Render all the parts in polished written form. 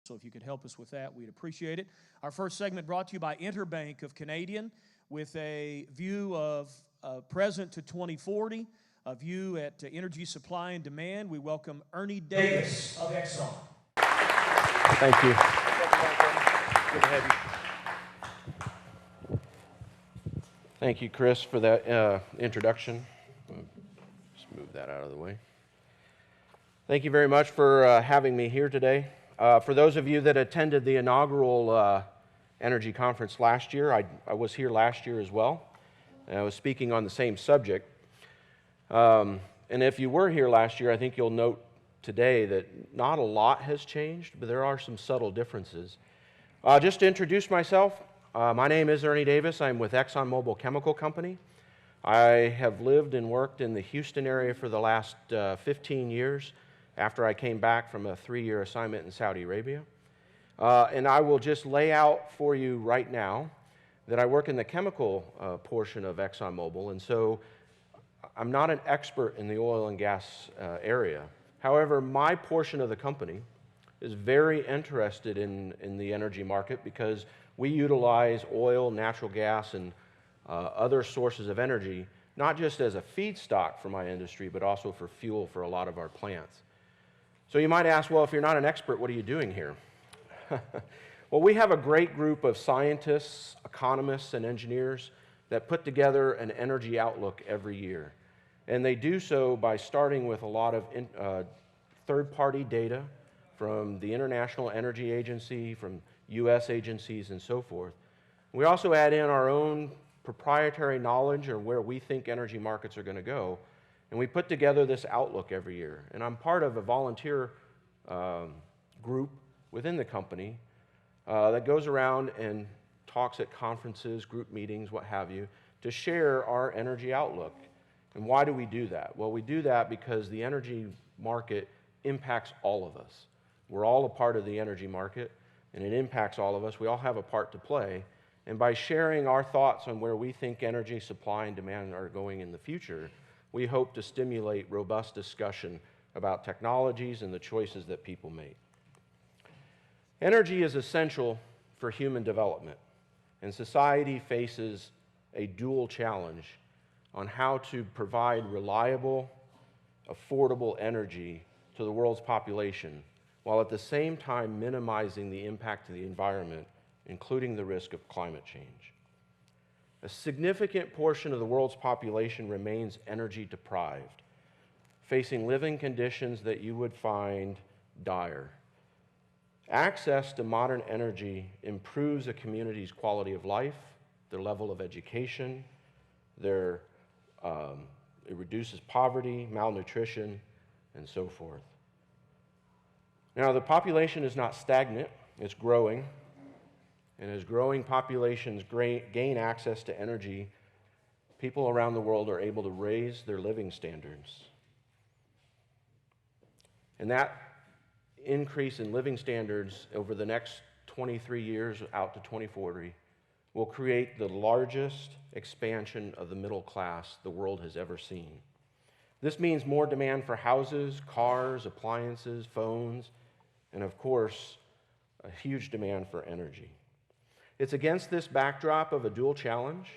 So if you could help us with that, we'd appreciate it. Our first segment brought to you by Interbank of Canadian with a view of present to 2040, a view at energy supply and demand. We welcome Ernie Davis of Exxon. Thank you. Good to have you. Thank you, Chris, for that introduction. Just move that out of the way. Thank you very much for having me here today. For those of you that attended the inaugural energy conference last year, I was here last year as well. And I was speaking on the same subject. And if you were here last year, I think you'll note today that not a lot has changed, but there are some subtle differences. Just to introduce myself, my name is Ernie Davis. I'm with Exxon Mobil Chemical Company. I have lived and worked in the Houston area for the last 15 years after I came back from a 3-year assignment in Saudi Arabia. And I will just lay out for you right now that I work in the chemical portion of Exxon Mobil, and so I'm not an expert in the oil and gas area. However, my portion of the company is very interested in the energy market because we utilize oil, natural gas, and other sources of energy, not just as a feedstock for my industry, but also for fuel for a lot of our plants. So you might ask, well, if you're not an expert, what are you doing here? Well, we have a great group of scientists, economists, and engineers that put together an energy outlook every year. And they do so by starting with a lot of third-party data from the International Energy Agency, from U.S. agencies, and so forth. We also add in our own proprietary knowledge or where we think energy markets are going to go, and we put together this outlook every year. And I'm part of a volunteer group within the company that goes around and talks at conferences, group meetings, what have you, to share our energy outlook. And why do we do that? Well, we do that because the energy market impacts all of us. We're all a part of the energy market, and it impacts all of us. We all have a part to play. And by sharing our thoughts on where we think energy supply and demand are going in the future, we hope to stimulate robust discussion about technologies and the choices that people make. Energy is essential for human development, and society faces a dual challenge on how to provide reliable, affordable energy to the world's population, while at the same time minimizing the impact to the environment, including the risk of climate change. A significant portion of the world's population remains energy deprived, facing living conditions that you would find dire. Access to modern energy improves a community's quality of life, their level of education, it reduces poverty, malnutrition, and so forth. Now, the population is not stagnant, it's growing. And as growing populations gain access to energy, people around the world are able to raise their living standards. And that increase in living standards over the next 23 years out to 2040 will create the largest expansion of the middle class the world has ever seen. This means more demand for houses, cars, appliances, phones, and of course, a huge demand for energy. It's against this backdrop of a dual challenge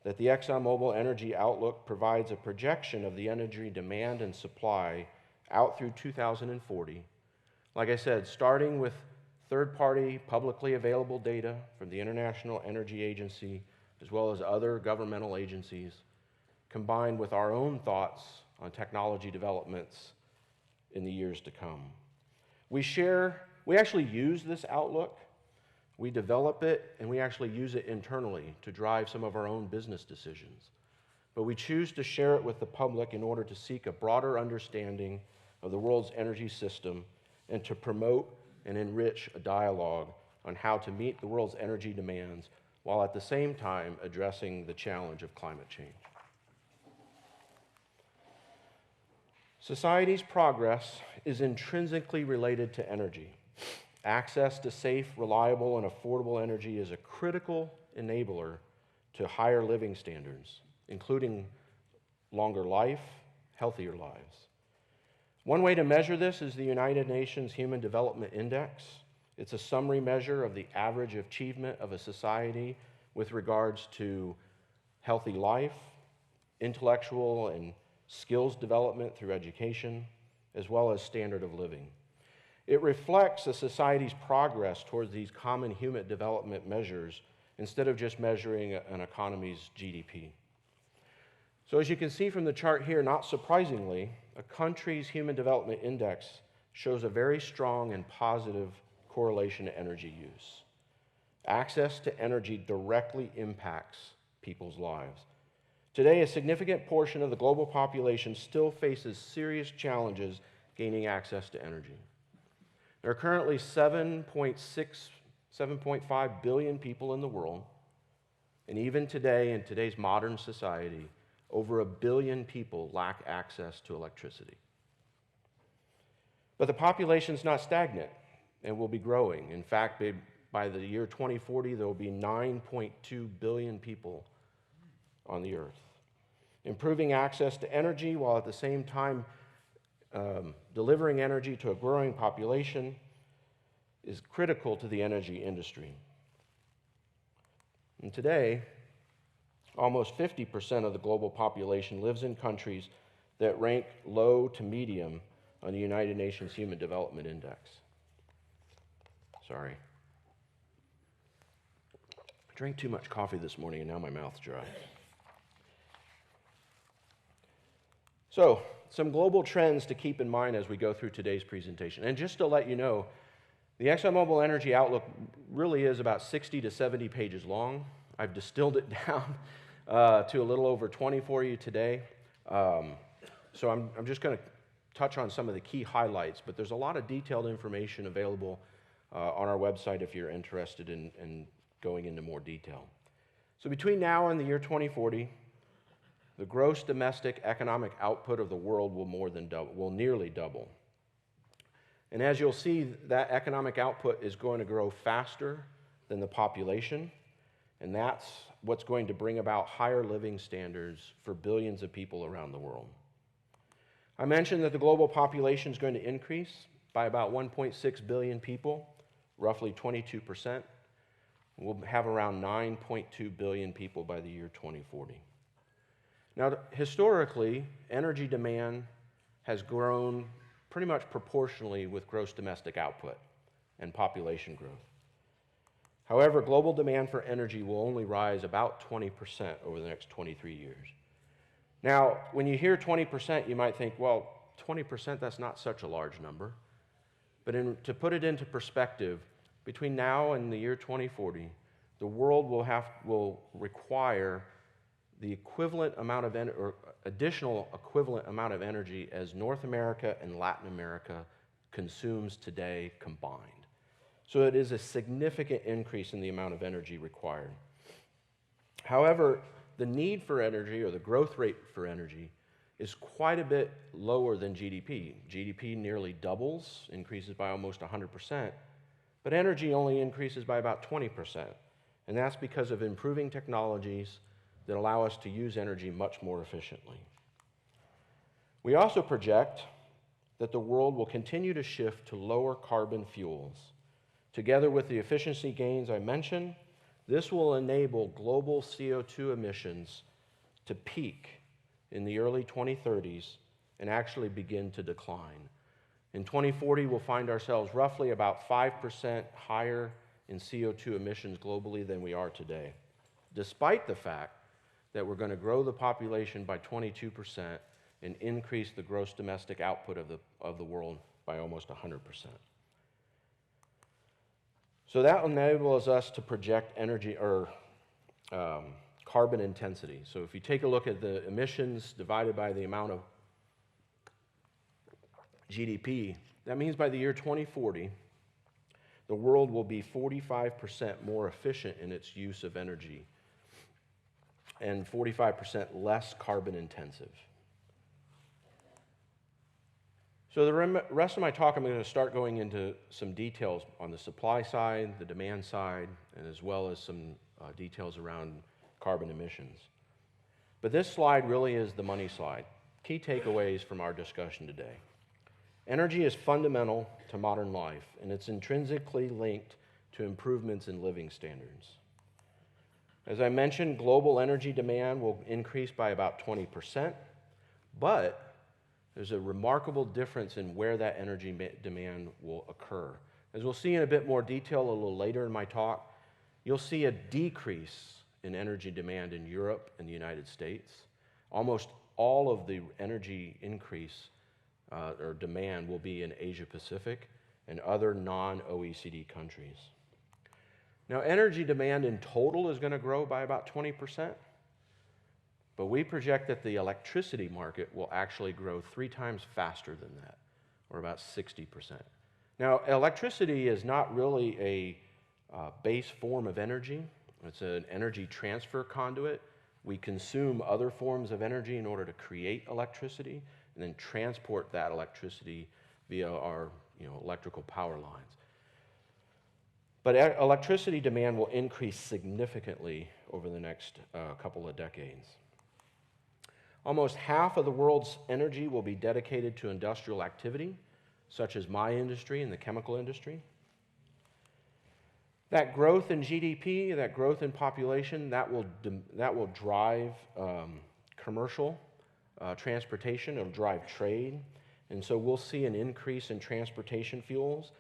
that the ExxonMobil Energy Outlook provides a projection of the energy demand and supply out through 2040. Like I said, starting with third-party publicly available data from the International Energy Agency, as well as other governmental agencies, combined with our own thoughts on technology developments in the years to come. We actually use this outlook. We develop it, and we actually use it internally to drive some of our own business decisions. But we choose to share it with the public in order to seek a broader understanding of the world's energy system and to promote and enrich a dialogue on how to meet the world's energy demands while at the same time addressing the challenge of climate change. Society's progress is intrinsically related to energy. Access to safe, reliable, and affordable energy is a critical enabler to higher living standards, including longer life, healthier lives. One way to measure this is the United Nations Human Development Index, It's a summary measure of the average achievement of a society with regards to healthy life, intellectual and skills development through education, as well as standard of living. It reflects a society's progress towards these common human development measures instead of just measuring an economy's GDP. So as you can see from the chart here, not surprisingly, a country's human development index shows a very strong and positive correlation to energy use. Access to energy directly impacts people's lives. Today, a significant portion of the global population still faces serious challenges gaining access to energy. There are currently 7.5 billion people in the world, and even today, in today's modern society, over 1 billion people lack access to electricity. But the population's not stagnant and will be growing. In fact, by the year 2040, there will be 9.2 billion people on the earth. Improving access to energy while at the same time delivering energy to a growing population is critical to the energy industry. And today, almost 50% of the global population lives in countries that rank low to medium on the United Nations Human Development Index. Sorry. I drank too much coffee this morning and now my mouth's dry. So, some global trends to keep in mind as we go through today's presentation. And just to let you know, the ExxonMobil Energy Outlook really is about 60 to 70 pages long. I've distilled it down to a little over 20 for you today. So I'm just going to touch on some of the key highlights, but there's a lot of detailed information available on our website if you're interested in going into more detail. So between now and the year 2040, the gross domestic economic output of the world will nearly double. And as you'll see, that economic output is going to grow faster than the population, and that's what's going to bring about higher living standards for billions of people around the world. I mentioned that the global population is going to increase by about 1.6 billion people, roughly 22%. We'll have around 9.2 billion people by the year 2040. Now, historically, energy demand has grown pretty much proportionally with gross domestic output and population growth. However, global demand for energy will only rise about 20% over the next 23 years. Now, when you hear 20%, you might think, well, 20%, that's not such a large number. But to put it into perspective, between now and the year 2040, the world will require the equivalent amount of or additional equivalent amount of energy as North America and Latin America consumes today combined. So it is a significant increase in the amount of energy required. However, the need for energy, or the growth rate for energy, is quite a bit lower than GDP. GDP nearly doubles, increases by almost 100%, but energy only increases by about 20%. And that's because of improving technologies that allow us to use energy much more efficiently. We also project that the world will continue to shift to lower carbon fuels. Together with the efficiency gains I mentioned, this will enable global CO2 emissions to peak in the early 2030s and actually begin to decline. In 2040, we'll find ourselves roughly about 5% higher in CO2 emissions globally than we are today, despite the fact that we're going to grow the population by 22% and increase the gross domestic output of the world by almost 100%. So that enables us to project energy or carbon intensity. So if you take a look at the emissions divided by the amount of GDP, that means by the year 2040, the world will be 45% more efficient in its use of energy and 45% less carbon intensive. So the rest of my talk, I'm going to start going into some details on the supply side, the demand side, and as well as some details around carbon emissions. But this slide really is the money slide. Key takeaways from our discussion today. Energy is fundamental to modern life, and it's intrinsically linked to improvements in living standards. As I mentioned, global energy demand will increase by about 20%, but there's a remarkable difference in where that energy demand will occur. As we'll see in a bit more detail a little later in my talk, you'll see a decrease in energy demand in Europe and the United States. Almost all of the energy increase or demand will be in Asia Pacific and other non-OECD countries. Now, energy demand in total is going to grow by about 20%, but we project that the electricity market will actually grow 3 times faster than that, or about 60%. Now, electricity is not really a base form of energy. It's an energy transfer conduit. We consume other forms of energy in order to create electricity and then transport that electricity via our electrical power lines. But electricity demand will increase significantly over the next couple of decades. Almost half of the world's energy will be dedicated to industrial activity, such as my industry and the chemical industry. That growth in GDP, that growth in population, that will drive commercial transportation, it'll drive trade, and so we'll see an increase in transportation fuels.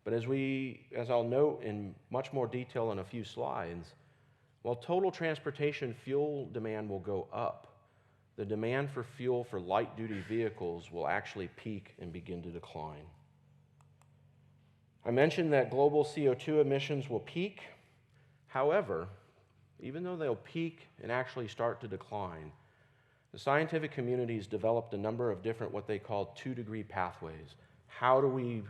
But as I'll note in much more detail in a few slides, while total transportation fuel demand will go up, the demand for fuel for light-duty vehicles will actually peak and begin to decline. I mentioned that global CO2 emissions will peak. However, even though they'll peak and actually start to decline, the scientific community has developed a number of different what they call 2-degree pathways. How do we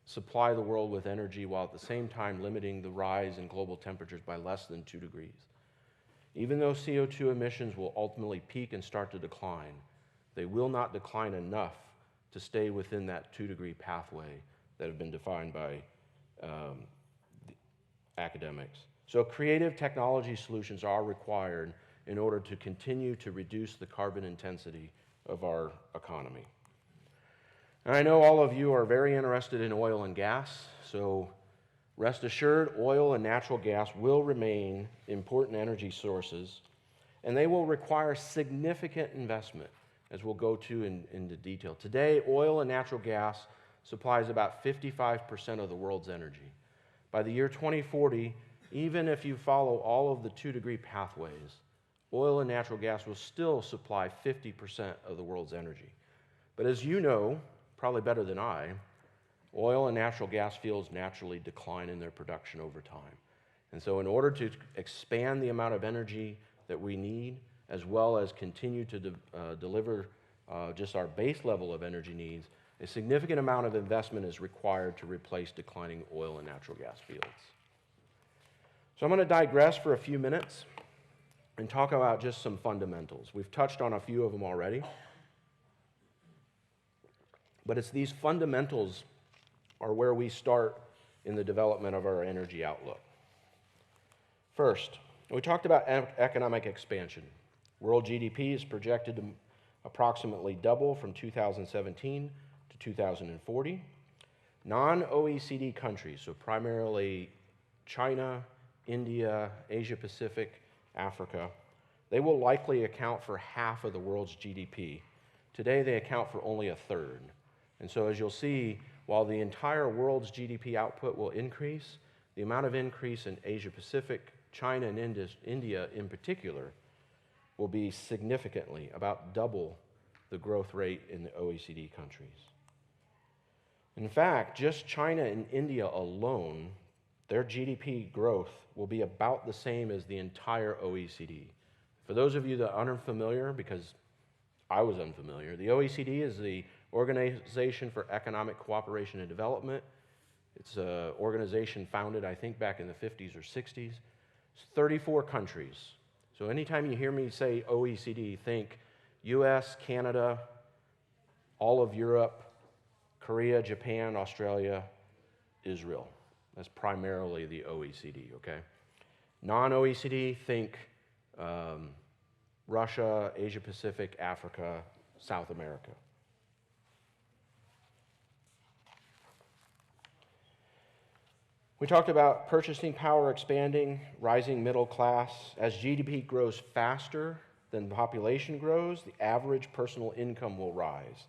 supply the world with energy while at the same time limiting the rise in global temperatures by less than 2 degrees? Even though CO2 emissions will ultimately peak and start to decline, they will not decline enough to stay within that 2-degree pathway that have been defined by academics. So creative technology solutions are required in order to continue to reduce the carbon intensity of our economy. And I know all of you are very interested in oil and gas, so rest assured, oil and natural gas will remain important energy sources, and they will require significant investment, as we'll go to into detail. Today, oil and natural gas supplies about 55% of the world's energy. By the year 2040, even if you follow all of the 2-degree pathways, oil and natural gas will still supply 50% of the world's energy. But as you know, probably better than I, oil and natural gas fields naturally decline in their production over time. And so in order to expand the amount of energy that we need, as well as continue to deliver just our base level of energy needs, a significant amount of investment is required to replace declining oil and natural gas fields. So I'm going to digress for a few minutes and talk about just some fundamentals. We've touched on a few of them already, but it's these fundamentals are where we start in the development of our energy outlook. First, we talked about economic expansion. World GDP is projected to approximately double from 2017 to 2040. Non-OECD countries, so primarily China, India, Asia Pacific, Africa, they will likely account for half of the world's GDP. Today, they account for only a third. And so as you'll see, while the entire world's GDP output will increase, the amount of increase in Asia Pacific, China, and India in particular will be significantly, about double the growth rate in the OECD countries. In fact, just China and India alone, their GDP growth will be about the same as the entire OECD. For those of you that are unfamiliar, because I was unfamiliar, the OECD is the Organization for Economic Cooperation and Development. It's an organization founded, I think, back in the 50s or 60s. It's 34 countries. So anytime you hear me say OECD, think US, Canada, all of Europe, Korea, Japan, Australia, Israel. That's primarily the OECD, okay? Non-OECD, think Russia, Asia Pacific, Africa, South America. We talked about purchasing power expanding, rising middle class. As GDP grows faster than the population grows, the average personal income will rise.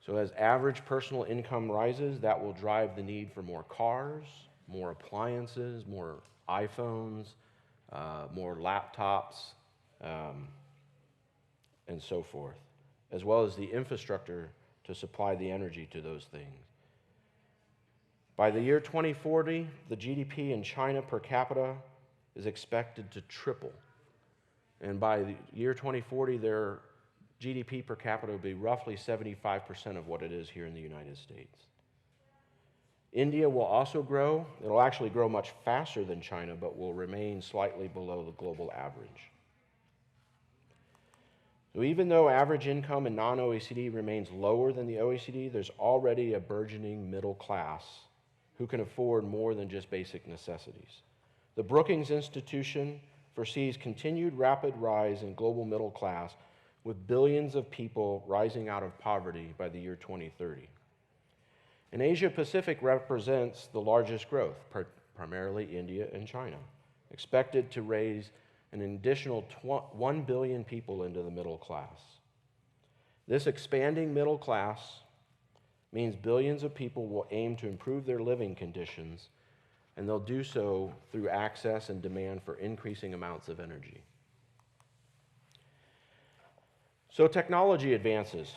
So as average personal income rises, that will drive the need for more cars, more appliances, more iPhones, more laptops, and so forth, as well as the infrastructure to supply the energy to those things. By the year 2040, the GDP in China per capita is expected to triple. And by the year 2040, their GDP per capita will be roughly 75% of what it is here in the United States. India will also grow. It'll actually grow much faster than China, but will remain slightly below the global average. So even though average income in non-OECD remains lower than the OECD, there's already a burgeoning middle class who can afford more than just basic necessities. The Brookings Institution foresees continued rapid rise in global middle class, with billions of people rising out of poverty by the year 2030. And Asia Pacific represents the largest growth, primarily India and China, expected to raise an additional 1 billion people into the middle class. This expanding middle class means billions of people will aim to improve their living conditions, and they'll do so through access and demand for increasing amounts of energy. So technology advances,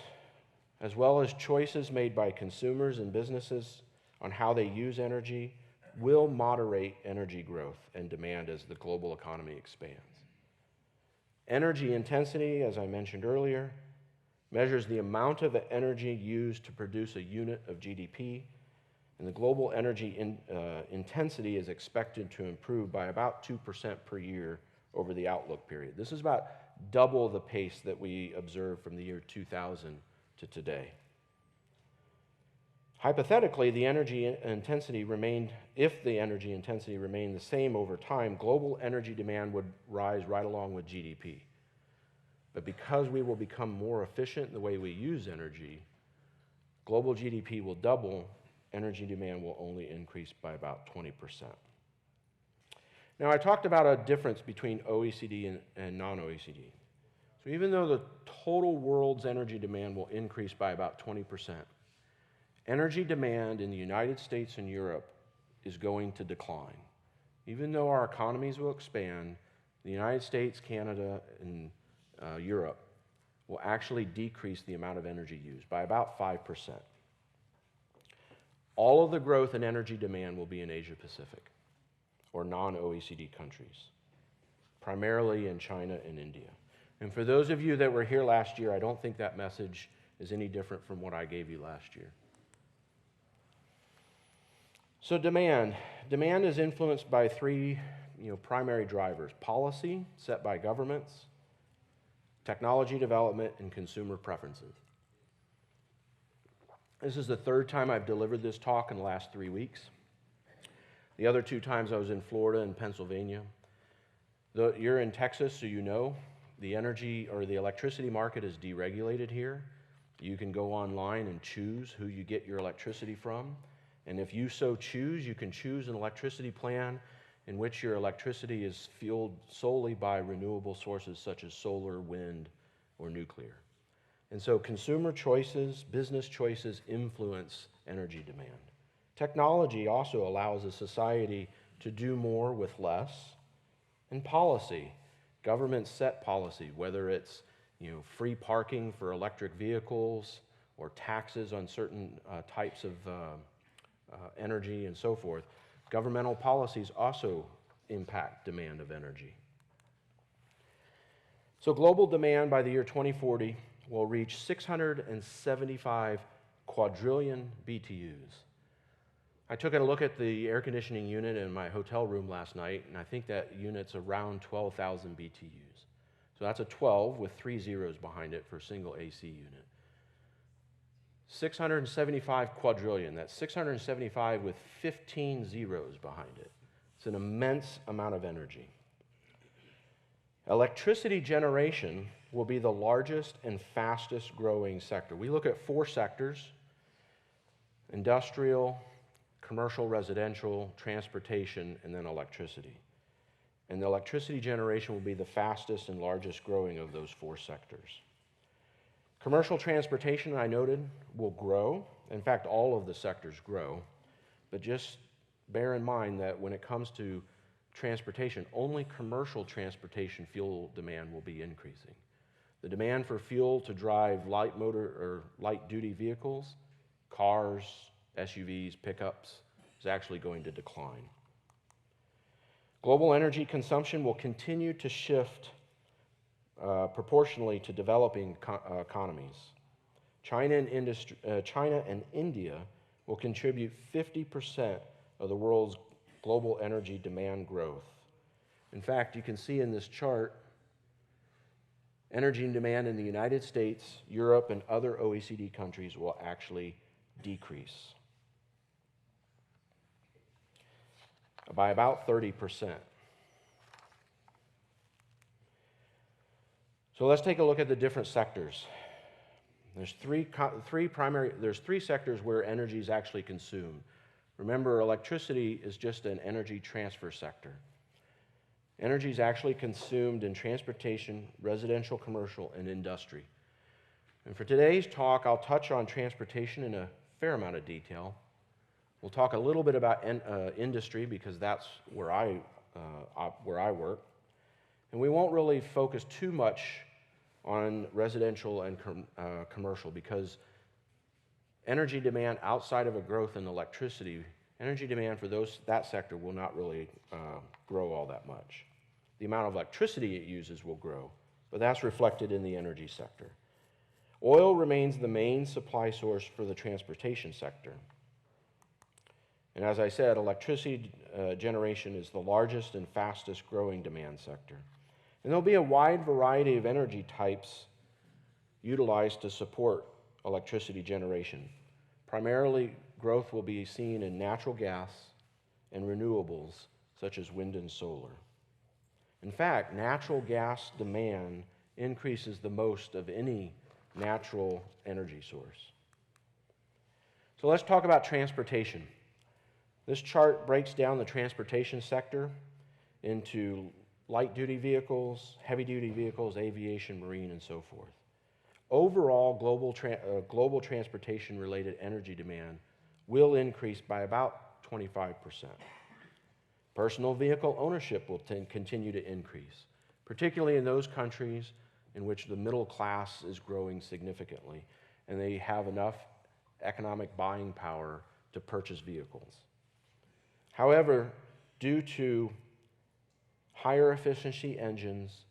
as well as choices made by consumers and businesses on how they use energy, will moderate energy growth and demand as the global economy expands. Energy intensity, as I mentioned earlier, measures the amount of energy used to produce a unit of GDP, and the global energy intensity is expected to improve by about 2% per year over the outlook period. This is about double the pace that we observed from the year 2000 to today. Hypothetically, if the energy intensity remained the same over time, global energy demand would rise right along with GDP. But because we will become more efficient in the way we use energy, global GDP will double, energy demand will only increase by about 20%. Now, I talked about a difference between OECD and non-OECD. So even though the total world's energy demand will increase by about 20%, energy demand in the United States and Europe is going to decline. Even though our economies will expand, the United States, Canada, and Europe will actually decrease the amount of energy used by about 5%. All of the growth in energy demand will be in Asia Pacific, or non-OECD countries, primarily in China and India. And for those of you that were here last year, I don't think that message is any different from what I gave you last year. So demand is influenced by three primary drivers: policy set by governments, technology development, and consumer preferences. This is the third time I've delivered this talk in the last 3 weeks. The other 2 times I was in Florida and Pennsylvania. You're in Texas, so you know the energy or the electricity market is deregulated here. You can go online and choose who you get your electricity from. And if you so choose, you can choose an electricity plan in which your electricity is fueled solely by renewable sources such as solar, wind, or nuclear. And so consumer choices, business choices influence energy demand. Technology also allows a society to do more with less. And policy, governments set policy, whether it's free parking for electric vehicles or taxes on certain types of energy and so forth. Governmental policies also impact demand of energy. So global demand by the year 2040 will reach 675 quadrillion BTUs. I took a look at the air conditioning unit in my hotel room last night, and I think that unit's around 12,000 BTUs. So that's a 12 with 3 zeros behind it for a single AC unit. 675 quadrillion, that's 675 with 15 zeros behind it. It's an immense amount of energy. Electricity generation will be the largest and fastest growing sector. We look at 4 sectors: industrial, commercial, residential, transportation, and then electricity. And the electricity generation will be the fastest and largest growing of those 4 sectors. Commercial transportation, I noted, will grow. In fact, all of the sectors grow. But just bear in mind that when it comes to transportation, only commercial transportation fuel demand will be increasing. The demand for fuel to drive light motor or light duty vehicles, cars, SUVs, pickups, is actually going to decline. Global energy consumption will continue to shift proportionally to developing economies. China and India will contribute 50% of the world's global energy demand growth. In fact, you can see in this chart, energy demand in the United States, Europe, and other OECD countries will actually decrease by about 30%. So let's take a look at the different sectors. There's three sectors where energy is actually consumed. Remember, electricity is just an energy transfer sector. Energy is actually consumed in transportation, residential, commercial, and industry. And for today's talk, I'll touch on transportation in a fair amount of detail. We'll talk a little bit about industry because that's where I work. And we won't really focus too much on residential and commercial because energy demand outside of a growth in electricity, energy demand for that sector will not really grow all that much. The amount of electricity it uses will grow, but that's reflected in the energy sector. Oil remains the main supply source for the transportation sector. And as I said, electricity generation is the largest and fastest growing demand sector. And there'll be a wide variety of energy types utilized to support electricity generation. Primarily, growth will be seen in natural gas and renewables, such as wind and solar. In fact, natural gas demand increases the most of any natural energy source. So let's talk about transportation. This chart breaks down the transportation sector into light-duty vehicles, heavy-duty vehicles, aviation, marine, and so forth. Overall, global transportation-related energy demand will increase by about 25%. Personal vehicle ownership will continue to increase, particularly in those countries in which the middle class is growing significantly and they have enough economic buying power to purchase vehicles. However, due to higher efficiency engines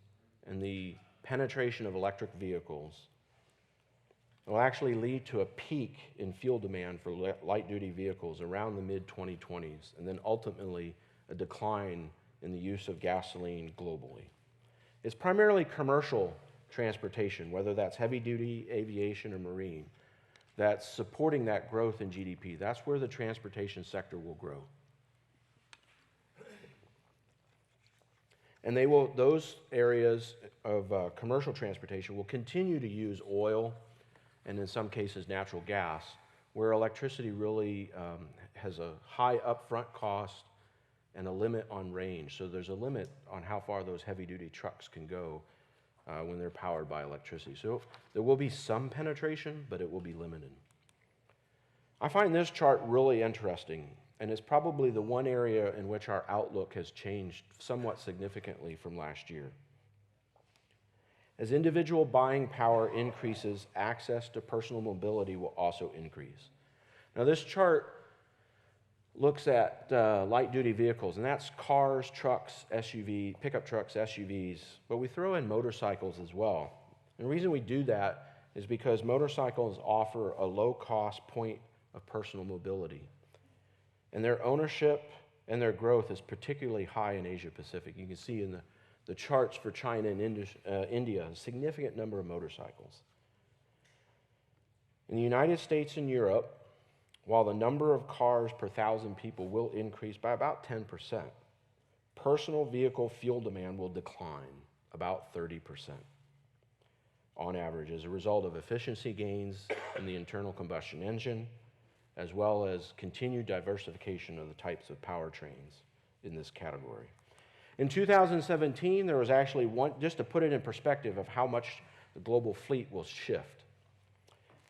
and the penetration of electric vehicles, it will actually lead to a peak in fuel demand for light-duty vehicles around the mid-2020s, and then ultimately a decline in the use of gasoline globally. It's primarily commercial transportation, whether that's heavy-duty, aviation, or marine, that's supporting that growth in GDP. That's where the transportation sector will grow. And those areas of commercial transportation will continue to use oil and in some cases natural gas, where electricity really has a high upfront cost and a limit on range. So there's a limit on how far those heavy-duty trucks can go when they're powered by electricity. So there will be some penetration, but it will be limited. I find this chart really interesting, and it's probably the one area in which our outlook has changed somewhat significantly from last year. As individual buying power increases, access to personal mobility will also increase. Now, this chart looks at light-duty vehicles, and that's cars, trucks, SUVs, pickup trucks, SUVs, but we throw in motorcycles as well. And the reason we do that is because motorcycles offer a low-cost point of personal mobility. And their ownership and their growth is particularly high in Asia Pacific. You can see in the charts for China and India, a significant number of motorcycles. In the United States and Europe, while the number of cars per 1,000 people will increase by about 10%, personal vehicle fuel demand will decline about 30% on average as a result of efficiency gains in the internal combustion engine as well as continued diversification of the types of powertrains in this category. In 2017, there was actually just to put it in perspective of how much the global fleet will shift.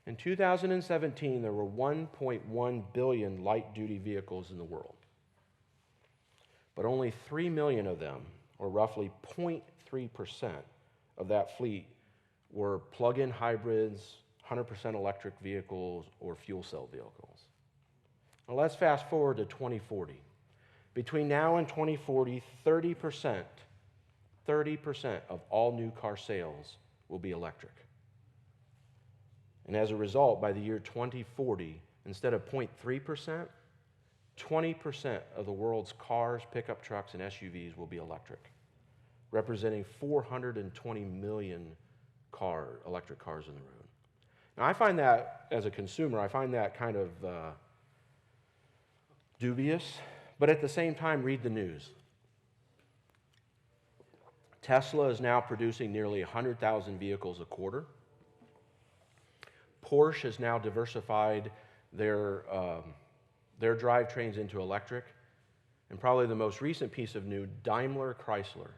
In 2017, there were 1.1 billion light-duty vehicles in the world, but only 3 million of them, or roughly 0.3% of that fleet, were plug-in hybrids, 100% electric vehicles, or fuel cell vehicles. Now let's fast forward to 2040. Between now and 2040, 30% of all new car sales will be electric. And as a result, by the year 2040, instead of 0.3%, 20% of the world's cars, pickup trucks, and SUVs will be electric, representing 420 million electric cars on the road. Now, I find that, as a consumer, I find that kind of dubious, but at the same time, read the news. Tesla is now producing nearly 100,000 vehicles a quarter. Porsche has now diversified their drivetrains into electric. And probably the most recent piece of news, Daimler Chrysler,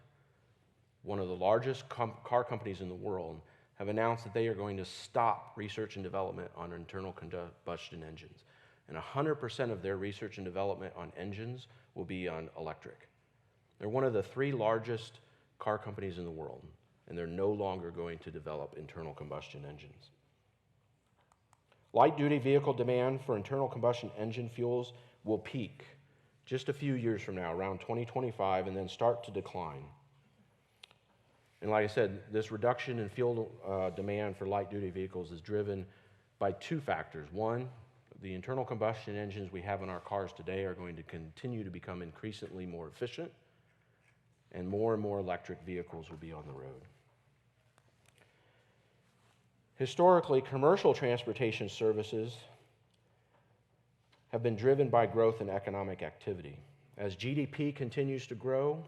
one of the largest car companies in the world, have announced that they are going to stop research and development on internal combustion engines. And 100% of their research and development on engines will be on electric. They're one of the 3 largest car companies in the world, and they're no longer going to develop internal combustion engines. Light-duty vehicle demand for internal combustion engine fuels will peak just a few years from now, around 2025, and then start to decline. And like I said, this reduction in fuel demand for light-duty vehicles is driven by 2 factors. One, the internal combustion engines we have in our cars today are going to continue to become increasingly more efficient, and more electric vehicles will be on the road. Historically, commercial transportation services have been driven by growth in economic activity. As GDP continues to grow,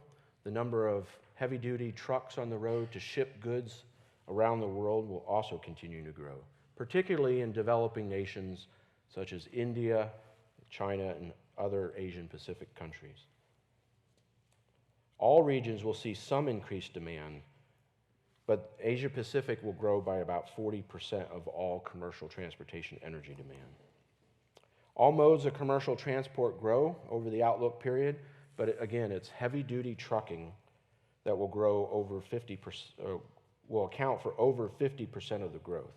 the number of heavy-duty trucks on the road to ship goods around the world will also continue to grow, particularly in developing nations such as India, China, and other Asian Pacific countries. All regions will see some increased demand, but Asia Pacific will grow by about 40% of all commercial transportation energy demand. All modes of commercial transport grow over the outlook period, but again, it's heavy-duty trucking that will grow over 50%, will account for over 50% of the growth.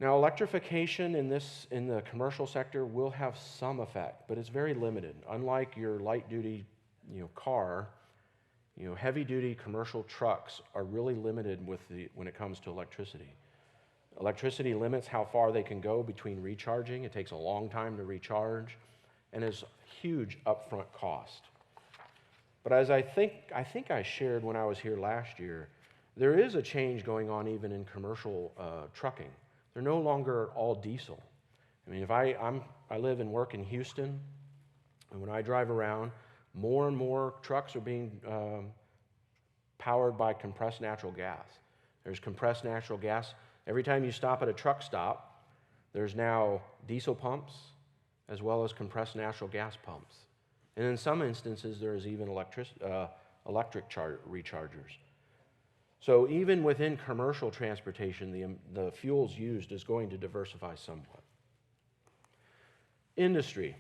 Now, electrification in the commercial sector will have some effect, but it's very limited. Unlike your light-duty, car, heavy-duty commercial trucks are really limited when it comes to electricity. Electricity limits how far they can go between recharging. It takes a long time to recharge, and is huge upfront cost. But as I think I shared when I was here last year, there is a change going on even in commercial trucking. They're no longer all diesel. I mean, if I live and work in Houston, and when I drive around, more and more trucks are being powered by compressed natural gas. There's compressed natural gas. Every time you stop at a truck stop, there's now diesel pumps as well as compressed natural gas pumps. And in some instances, there is even electric rechargers. So even within commercial transportation, the fuels used is going to diversify somewhat. Industry.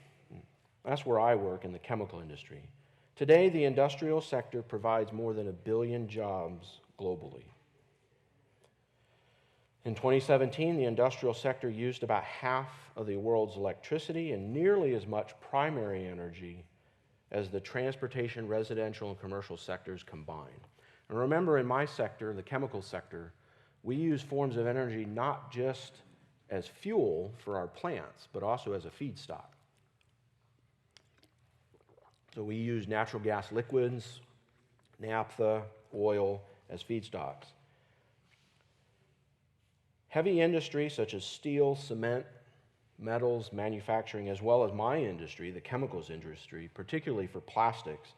That's where I work, in the chemical industry. Today, the industrial sector provides more than 1 billion jobs globally. In 2017, the industrial sector used about half of the world's electricity and nearly as much primary energy as the transportation, residential, and commercial sectors combined. And remember, in my sector, the chemical sector, we use forms of energy not just as fuel for our plants, but also as a feedstock. So we use natural gas liquids, naphtha, oil as feedstocks. Heavy industry such as steel, cement, metals, manufacturing, as well as my industry, the chemicals industry, particularly for plastics,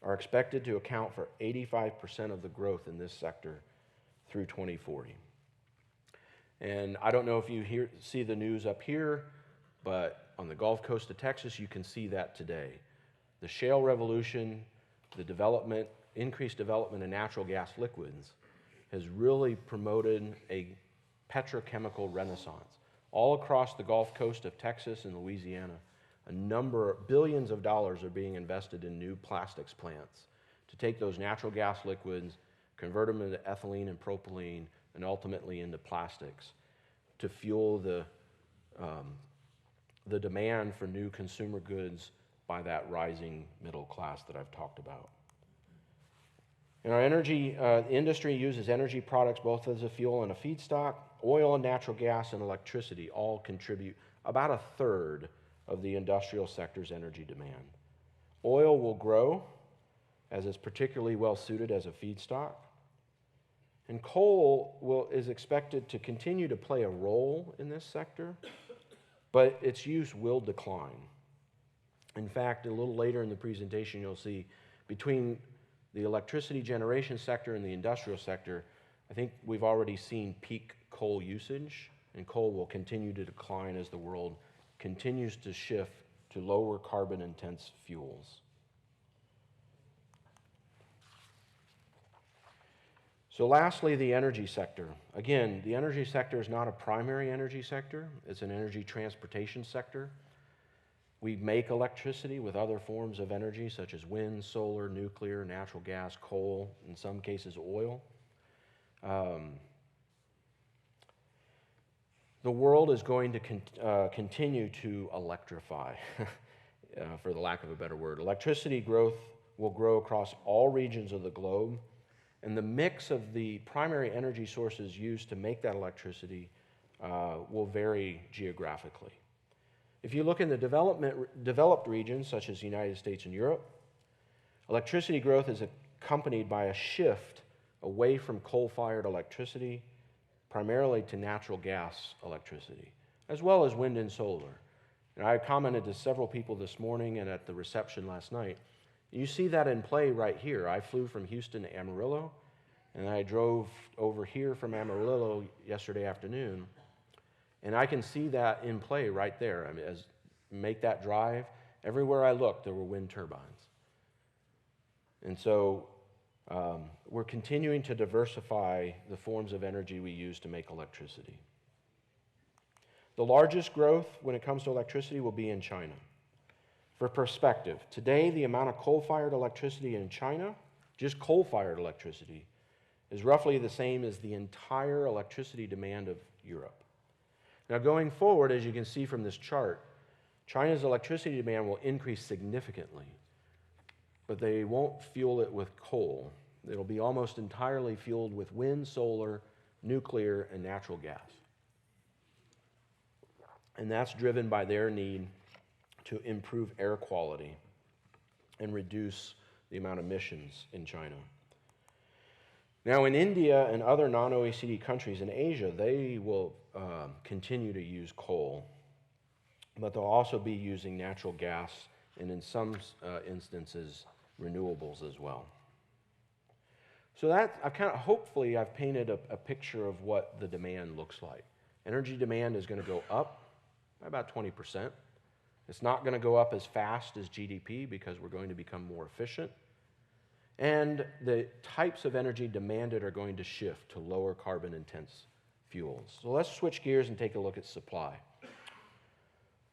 are expected to account for 85% of the growth in this sector through 2040. And I don't know if you see the news up here, but on the Gulf Coast of Texas, you can see that today. The shale revolution, the development, increased development of natural gas liquids has really promoted a petrochemical renaissance. All across the Gulf Coast of Texas and Louisiana, billions of dollars are being invested in new plastics plants to take those natural gas liquids, convert them into ethylene and propylene, and ultimately into plastics to fuel the demand for new consumer goods by that rising middle class that I've talked about. And our energy industry uses energy products both as a fuel and a feedstock. Oil and natural gas and electricity all contribute about a third of the industrial sector's energy demand. Oil will grow as it's particularly well suited as a feedstock. And coal is expected to continue to play a role in this sector, but its use will decline. In fact, a little later in the presentation, you'll see between the electricity generation sector and the industrial sector, I think we've already seen peak coal usage, and coal will continue to decline as the world continues to shift to lower carbon-intense fuels. So lastly, the energy sector. Again, the energy sector is not a primary energy sector. It's an energy transportation sector. We make electricity with other forms of energy such as wind, solar, nuclear, natural gas, coal, in some cases oil. The world is going to continue to electrify, for the lack of a better word. Electricity growth will grow across all regions of the globe, and the mix of the primary energy sources used to make that electricity will vary geographically. If you look in the developed regions, such as the United States and Europe, electricity growth is accompanied by a shift away from coal-fired electricity, primarily to natural gas electricity, as well as wind and solar. And I commented to several people this morning and at the reception last night. You see that in play right here. I flew from Houston to Amarillo, and I drove over here from Amarillo yesterday afternoon, and I can see that in play right there. I mean, as make that drive, everywhere I looked, there were wind turbines. And so we're continuing to diversify the forms of energy we use to make electricity. The largest growth when it comes to electricity will be in China. For perspective, today the amount of coal-fired electricity in China, just coal-fired electricity, is roughly the same as the entire electricity demand of Europe. Now going forward, as you can see from this chart, China's electricity demand will increase significantly, but they won't fuel it with coal. It'll be almost entirely fueled with wind, solar, nuclear, and natural gas. And that's driven by their need to improve air quality and reduce the amount of emissions in China. Now in India and other non-OECD countries in Asia, they will continue to use coal, but they'll also be using natural gas and in some instances, renewables as well. So that, hopefully I've painted a picture of what the demand looks like. Energy demand is going to go up by about 20%. It's not going to go up as fast as GDP because we're going to become more efficient. And the types of energy demanded are going to shift to lower carbon intense fuels. So let's switch gears and take a look at supply.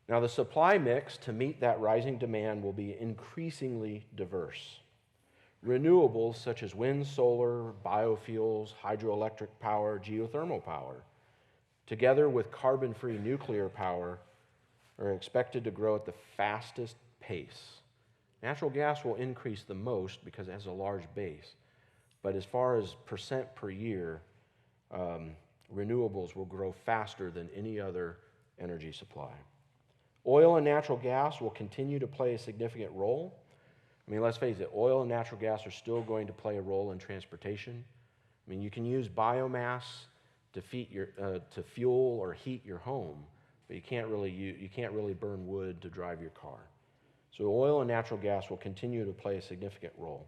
Now the supply mix to meet that rising demand will be increasingly diverse. Renewables such as wind, solar, biofuels, hydroelectric power, geothermal power, together with carbon-free nuclear power, are expected to grow at the fastest pace. Natural gas will increase the most because it has a large base. But as far as percent per year, renewables will grow faster than any other energy supply. Oil and natural gas will continue to play a significant role. I mean, let's face it, oil and natural gas are still going to play a role in transportation. I mean, you can use biomass to fuel or heat your home, but you can't really burn wood to drive your car. So oil and natural gas will continue to play a significant role.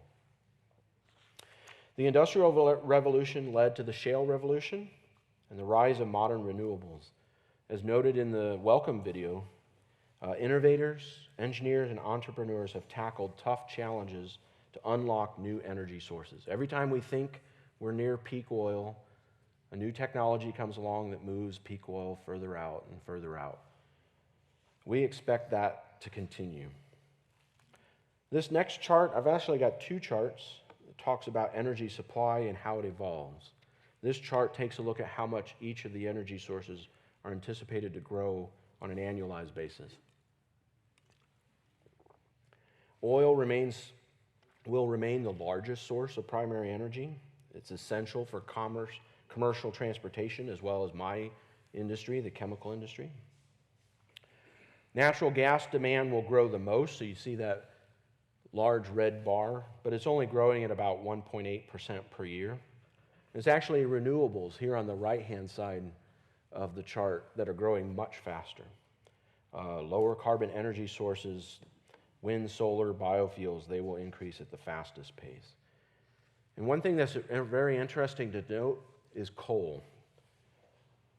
The Industrial Revolution led to the shale revolution and the rise of modern renewables. As noted in the welcome video, Innovators, engineers, and entrepreneurs have tackled tough challenges to unlock new energy sources. Every time we think we're near peak oil, a new technology comes along that moves peak oil further out and further out. We expect that to continue. This next chart, I've actually got two charts. It talks about energy supply and how it evolves. This chart takes a look at how much each of the energy sources are anticipated to grow on an annualized basis. Oil will remain the largest source of primary energy. It's essential for commercial transportation, as well as my industry, the chemical industry. Natural gas demand will grow the most, so you see that large red bar, but it's only growing at about 1.8% per year. It's actually renewables here on the right-hand side of the chart that are growing much faster. Lower carbon energy sources, wind, solar, biofuels, they will increase at the fastest pace. And one thing that's very interesting to note is coal.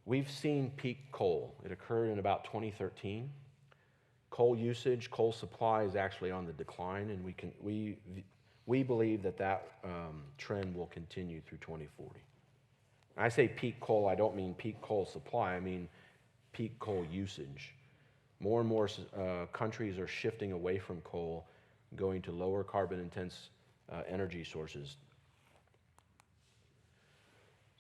We've seen peak coal. It occurred in about 2013. Coal usage, coal supply is actually on the decline, and we believe that trend will continue through 2040. When I say peak coal, I don't mean peak coal supply, I mean peak coal usage. More and more countries are shifting away from coal, going to lower carbon intense energy sources.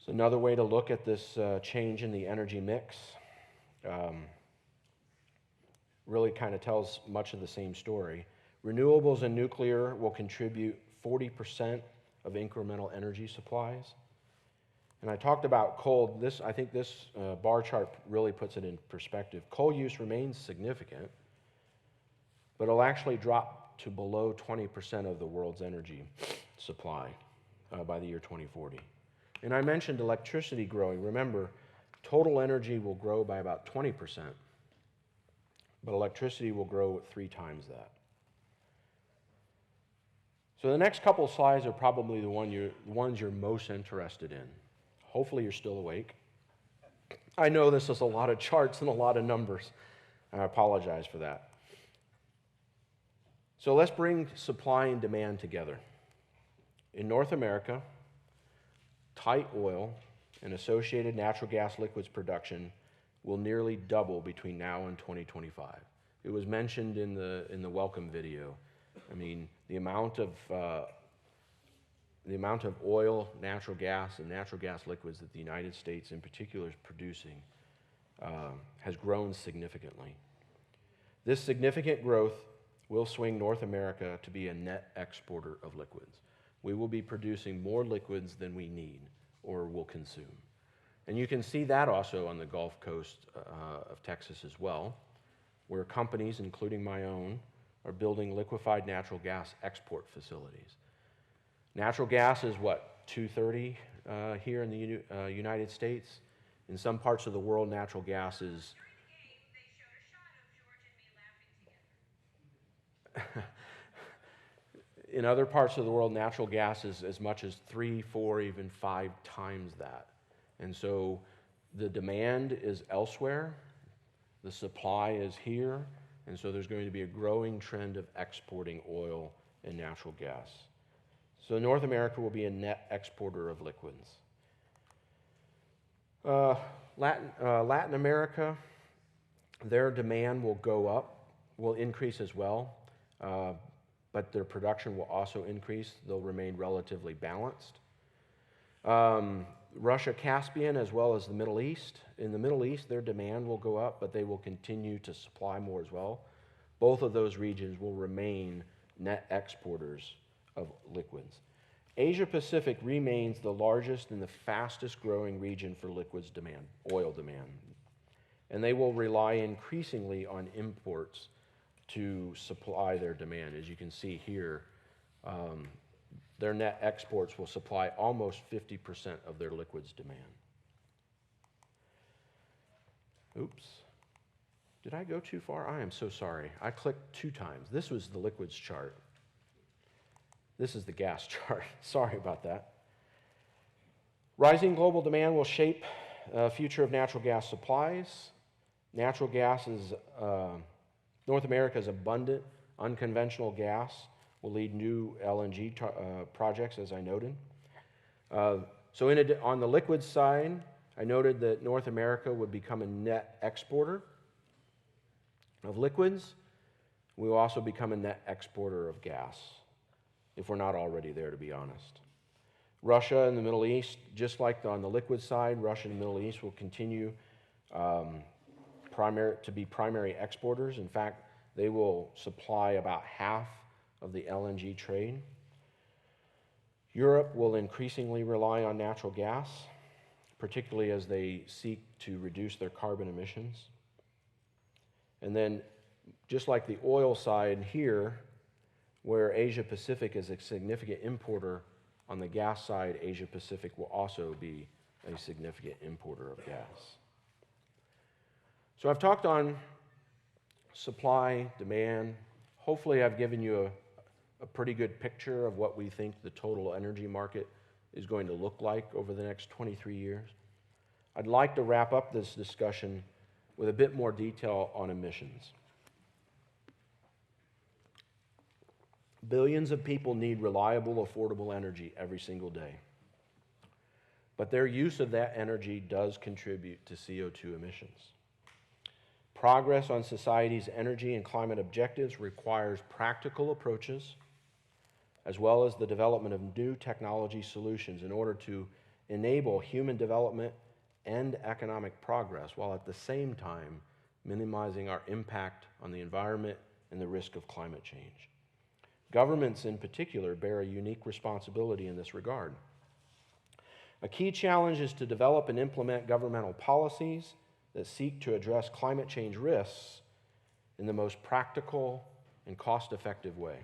So another way to look at this change in the energy mix really kind of tells much of the same story. Renewables and nuclear will contribute 40% of incremental energy supplies. And I talked about coal. I think this bar chart really puts it in perspective. Coal use remains significant, but it'll actually drop to below 20% of the world's energy supply by the year 2040. And I mentioned electricity growing. Remember, total energy will grow by about 20%, but electricity will grow at 3 times that. So the next couple of slides are probably the ones you're most interested in. Hopefully you're still awake. I know this is a lot of charts and a lot of numbers, and I apologize for that. So let's bring supply and demand together. In North America, tight oil and associated natural gas liquids production will nearly double between now and 2025. It was mentioned in the welcome video. I mean, the amount of oil, natural gas, and natural gas liquids that the United States in particular is producing has grown significantly. This significant growth will swing North America to be a net exporter of liquids. We will be producing more liquids than we need or will consume. And you can see that also on the Gulf Coast of Texas as well, where companies, including my own, are building liquefied natural gas export facilities. Natural gas is what, $2.30 here in the United States? In some parts of the world, natural gas is... In other parts of the world, natural gas is as much as 3, 4, even 5 times that. And so the demand is elsewhere, the supply is here, and so there's going to be a growing trend of exporting oil and natural gas. So North America will be a net exporter of liquids. Latin America, their demand will go up, will increase as well, but their production will also increase. They'll remain relatively balanced. Russia, Caspian, as well as the Middle East. In the Middle East, their demand will go up, but they will continue to supply more as well. Both of those regions will remain net exporters of liquids. Asia Pacific remains the largest and the fastest growing region for liquids demand, oil demand. And they will rely increasingly on imports to supply their demand. As you can see here, their net exports will supply almost 50% of their liquids demand. Oops. Did I go too far? I am so sorry. I clicked 2 times. This was the liquids chart. This is the gas chart. Sorry about that. Rising global demand will shape the future of natural gas supplies. Natural gas is North America's abundant, unconventional gas will lead new LNG projects, as I noted. On the liquid side, I noted that North America would become a net exporter of liquids. We will also become a net exporter of gas, if we're not already there, to be honest. Russia and the Middle East, just like on the liquid side, Russia and the Middle East will continue to be primary exporters. In fact, they will supply about half of the LNG trade. Europe will increasingly rely on natural gas, particularly as they seek to reduce their carbon emissions. And then, just like the oil side here, where Asia Pacific is a significant importer, on the gas side, Asia Pacific will also be a significant importer of gas. So I've talked on supply, demand. Hopefully I've given you a pretty good picture of what we think the total energy market is going to look like over the next 23 years. I'd like to wrap up this discussion with a bit more detail on emissions. Billions of people need reliable, affordable energy every single day. But their use of that energy does contribute to CO2 emissions. Progress on society's energy and climate objectives requires practical approaches, as well as the development of new technology solutions in order to enable human development and economic progress, while at the same time minimizing our impact on the environment and the risk of climate change. Governments in particular bear a unique responsibility in this regard. A key challenge is to develop and implement governmental policies that seek to address climate change risks in the most practical and cost-effective way.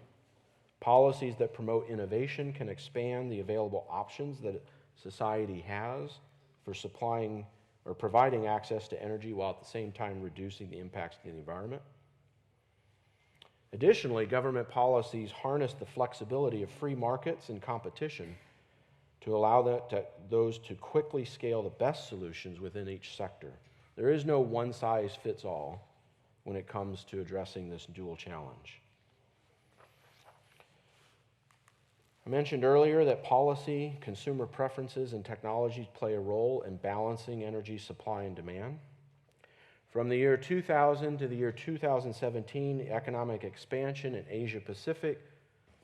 Policies that promote innovation can expand the available options that society has for supplying or providing access to energy while at the same time reducing the impacts to the environment. Additionally, government policies harness the flexibility of free markets and competition to allow those to quickly scale the best solutions within each sector. There is no one-size-fits-all when it comes to addressing this dual challenge. I mentioned earlier that policy, consumer preferences, and technologies play a role in balancing energy supply and demand. From the year 2000 to the year 2017, the economic expansion in Asia Pacific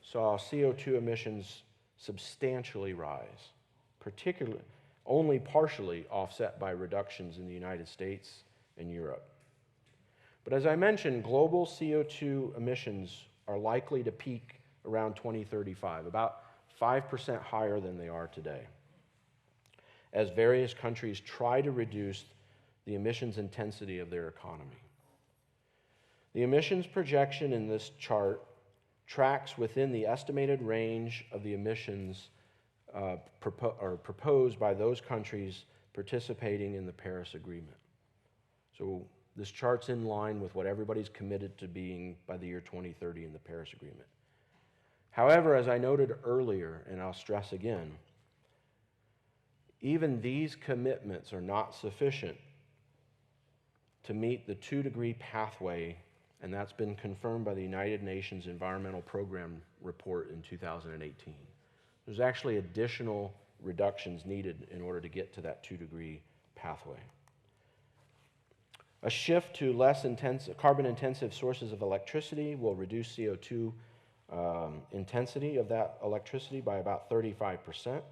saw CO2 emissions substantially rise, particularly only partially offset by reductions in the United States and Europe. But as I mentioned, global CO2 emissions are likely to peak around 2035, about 5% higher than they are today, as various countries try to reduce the emissions intensity of their economy. The emissions projection in this chart tracks within the estimated range of the emissions proposed by those countries participating in the Paris Agreement. So this chart's in line with what everybody's committed to being by the year 2030 in the Paris Agreement. However, as I noted earlier, and I'll stress again, even these commitments are not sufficient to meet the 2-degree pathway, and that's been confirmed by the United Nations Environmental Program report in 2018. There's actually additional reductions needed in order to get to that 2-degree pathway. A shift to less carbon-intensive sources of electricity will reduce CO2 intensity of that electricity by about 35%.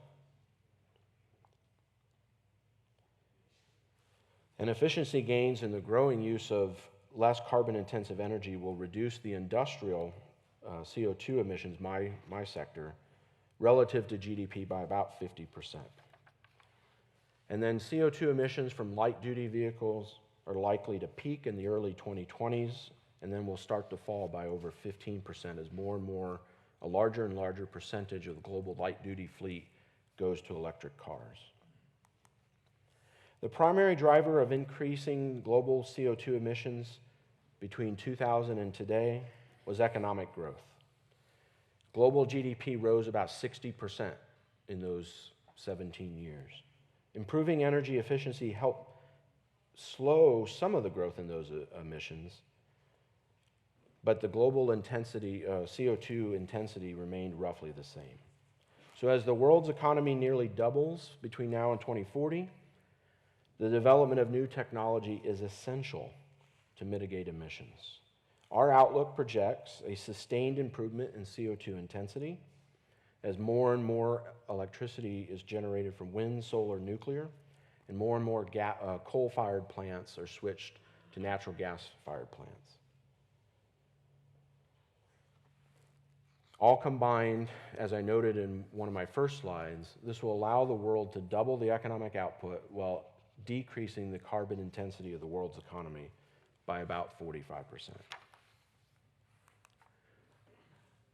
And efficiency gains in the growing use of less carbon-intensive energy will reduce the industrial CO2 emissions, my sector, relative to GDP by about 50%. And then CO2 emissions from light-duty vehicles are likely to peak in the early 2020s, and then will start to fall by over 15% as a larger and larger percentage of the global light-duty fleet goes to electric cars. The primary driver of increasing global CO2 emissions between 2000 and today was economic growth. Global GDP rose about 60% in those 17 years. Improving energy efficiency helped slow some of the growth in those emissions, but the global intensity, CO2 intensity remained roughly the same. So as the world's economy nearly doubles between now and 2040, the development of new technology is essential to mitigate emissions. Our outlook projects a sustained improvement in CO2 intensity as more and more electricity is generated from wind, solar, nuclear, and more coal-fired plants are switched to natural gas-fired plants. All combined, as I noted in one of my first slides, this will allow the world to double the economic output while decreasing the carbon intensity of the world's economy by about 45%.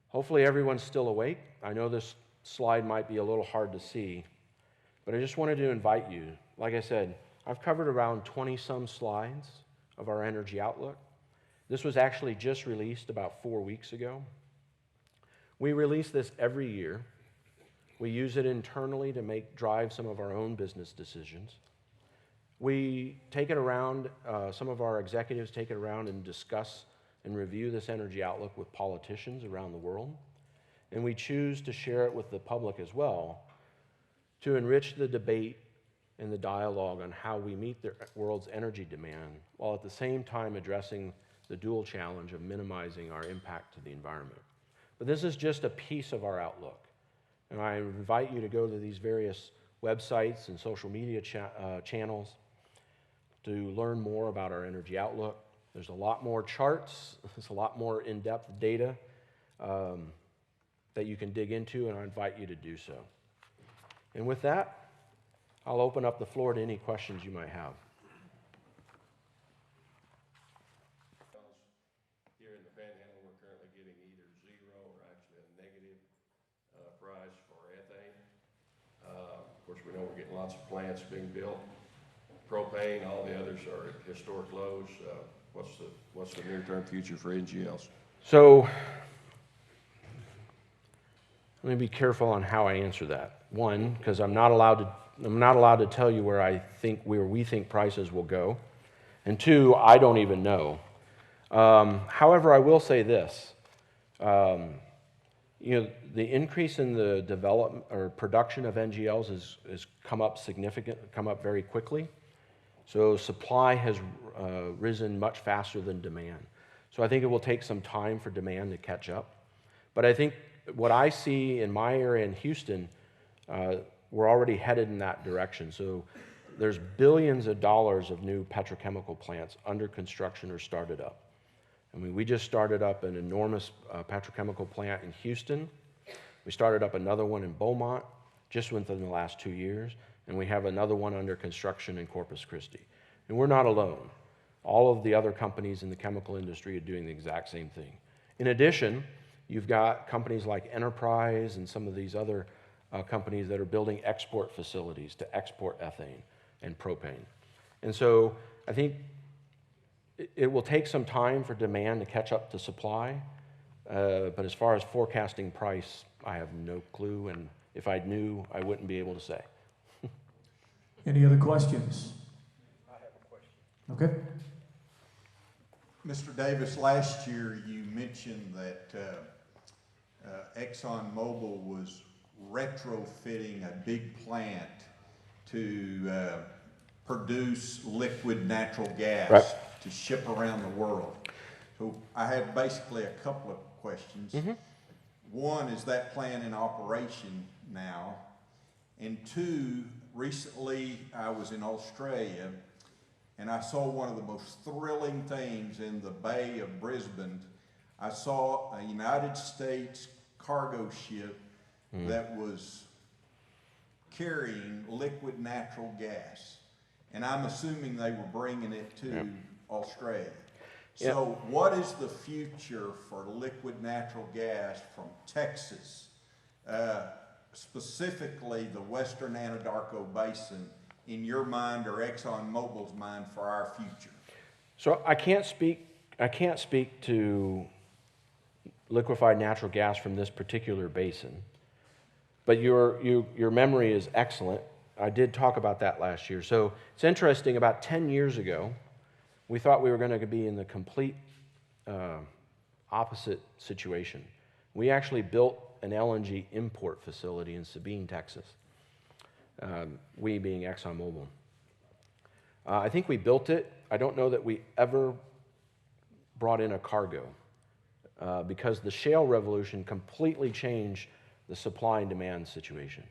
Hopefully everyone's still awake. I know this slide might be a little hard to see, but I just wanted to invite you. Like I said, I've covered around 20-some slides of our energy outlook. This was actually just released about 4 weeks ago. We release this every year. We use it internally to drive some of our own business decisions. We take it around, some of our executives take it around and discuss and review this energy outlook with politicians around the world. And we choose to share it with the public as well to enrich the debate and the dialogue on how we meet the world's energy demand, while at the same time addressing the dual challenge of minimizing our impact to the environment. But this is just a piece of our outlook. And I invite you to go to these various websites and social media channels to learn more about our energy outlook. There's a lot more charts, there's a lot more in-depth data that you can dig into, and I invite you to do so. And with that, I'll open up the floor to any questions you might have. Here in the Panhandle, we're currently getting either zero or actually a negative price for ethane. Of course, we know we're getting lots of plants being built. Propane, all the others are at historic lows. What's the near-term future for NGLs? So let me be careful on how I answer that. One, because I'm not allowed to tell you where we think prices will go. And two, I don't even know. However, I will say this. The increase in the development or production of NGLs has come up very quickly. So supply has risen much faster than demand. So I think it will take some time for demand to catch up. But I think what I see in my area in Houston, we're already headed in that direction. So there's billions of dollars of new petrochemical plants under construction or started up. I mean, we just started up an enormous petrochemical plant in Houston. We started up another one in Beaumont just within the last 2 years, and we have another one under construction in Corpus Christi. And we're not alone. All of the other companies in the chemical industry are doing the exact same thing. In addition, you've got companies like Enterprise and some of these other companies that are building export facilities to export ethane and propane. And so I think it will take some time for demand to catch up to supply, but as far as forecasting price, I have no clue, and if I knew, I wouldn't be able to say. Any other questions? I have a question. Okay. Mr. Davis, last year you mentioned that Exxon Mobil was retrofitting a big plant to produce liquid natural gas to ship around the world. So I have basically a couple of questions. Mm-hmm. One, is that plant in operation now? And two, recently I was in Australia and I saw one of the most thrilling things in the Bay of Brisbane. I saw a United States cargo ship that was carrying liquid natural gas. And I'm assuming they were bringing it to Australia. So what is the future for liquid natural gas from Texas, specifically the western Anadarko Basin, in your mind or Exxon Mobil's mind for our future? So I can't speak to liquefied natural gas from this particular basin, but your memory is excellent. I did talk about that last year. So it's interesting, about 10 years ago, we thought we were going to be in the complete opposite situation. We actually built an LNG import facility in Sabine, Texas, we being ExxonMobil. I think we built it. I don't know that we ever brought in a cargo because the shale revolution completely changed the supply and demand situation.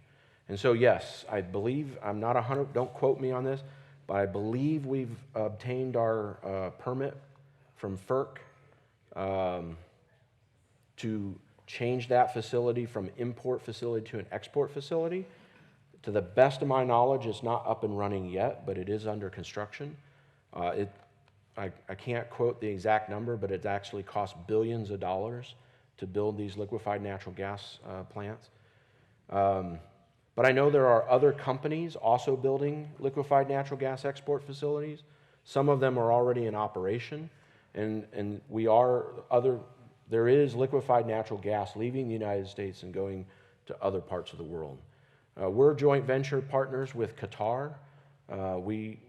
And so, yes, I believe, I'm not 100, don't quote me on this, but I believe we've obtained our permit from FERC to change that facility from import facility to an export facility. To the best of my knowledge, it's not up and running yet, but it is under construction. I can't quote the exact number, but it actually costs billions of dollars to build these liquefied natural gas plants. But I know there are other companies also building liquefied natural gas export facilities. Some of them are already in operation, and there is liquefied natural gas leaving the United States and going to other parts of the world. We're joint venture partners with Qatar. We've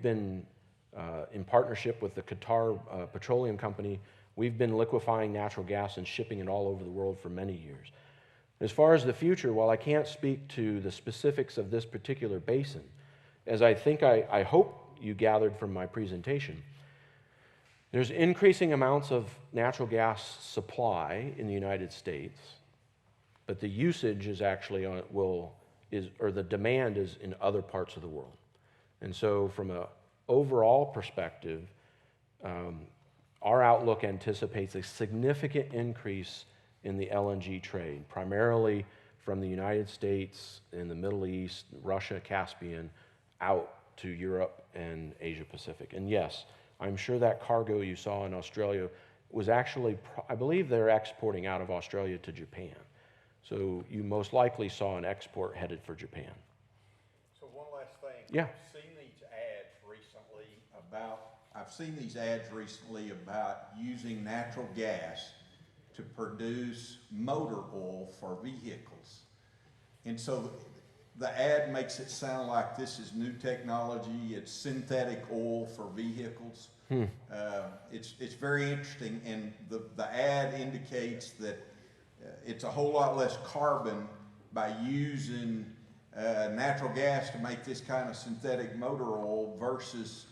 been in partnership with the Qatar Petroleum Company. We've been liquefying natural gas and shipping it all over the world for many years. As far as the future, while I can't speak to the specifics of this particular basin, as I think I hope you gathered from my presentation, there's increasing amounts of natural gas supply in the United States, but the usage is actually the demand is in other parts of the world. And so from an overall perspective, our outlook anticipates a significant increase in the LNG trade, primarily from the United States and the Middle East, Russia, Caspian, out to Europe and Asia Pacific. And yes, I'm sure that cargo you saw in Australia was actually, I believe they're exporting out of Australia to Japan. So you most likely saw an export headed for Japan. So one last thing. Yeah. I've seen these ads recently about using natural gas to produce motor oil for vehicles. And so the ad makes it sound like this is new technology, it's synthetic oil for vehicles. It's very interesting, and the ad indicates that it's a whole lot less carbon by using natural gas to make this kind of synthetic motor oil versus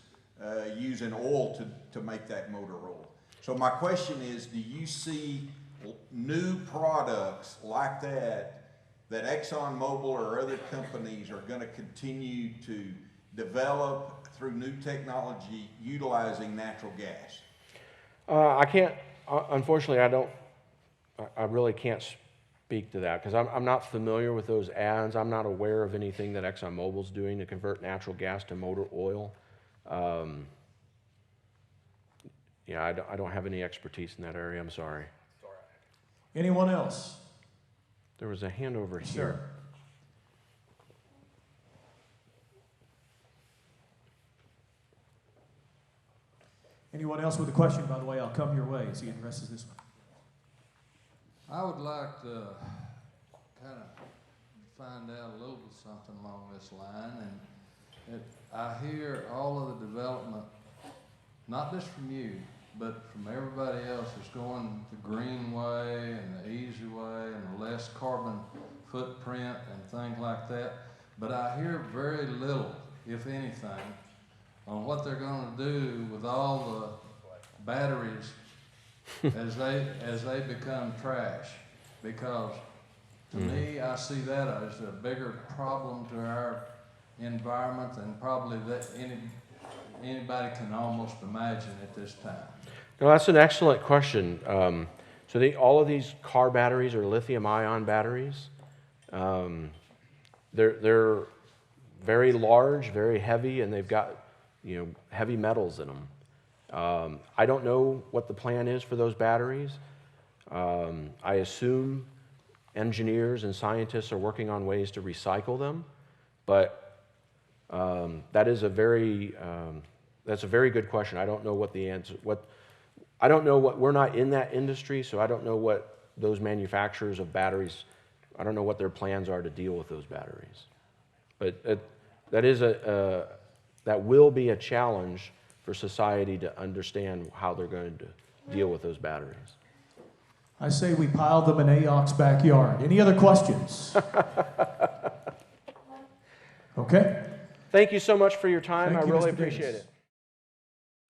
using oil to make that motor oil. So my question is, do you see new products like that Exxon Mobil or other companies are going to continue to develop through new technology utilizing natural gas? Unfortunately, I really can't speak to that because I'm not familiar with those ads. I'm not aware of anything that ExxonMobil's doing to convert natural gas to motor oil. I don't have any expertise in that area. I'm sorry. Anyone else? There was a hand over here. Sure. Anyone else with a question? By the way, I'll come your way as he addresses this one. I would like to kind of find out a little bit something along this line, and I hear all of the development, not just from you, but from everybody else, is going the green way and the easy way and the less carbon footprint and things like that. But I hear very little, if anything, on what they're going to do with all the batteries as they become trash. Because to me, I see that as a bigger problem to our environment than probably that anybody can almost imagine at this time. No, that's an excellent question. All of these car batteries are lithium-ion batteries. They're very large, very heavy, and they've got heavy metals in them. I don't know what the plan is for those batteries. I assume engineers and scientists are working on ways to recycle them, but that's a very good question. I don't know what the answer. We're not in that industry, so I don't know what those manufacturers of batteries. I don't know what their plans are to deal with those batteries. But that will be a challenge for society to understand how they're going to deal with those batteries. I say we pile them in AOC's backyard. Any other questions? Okay. Thank you so much for your time. Thank I you, really Mr. appreciate Davis. it.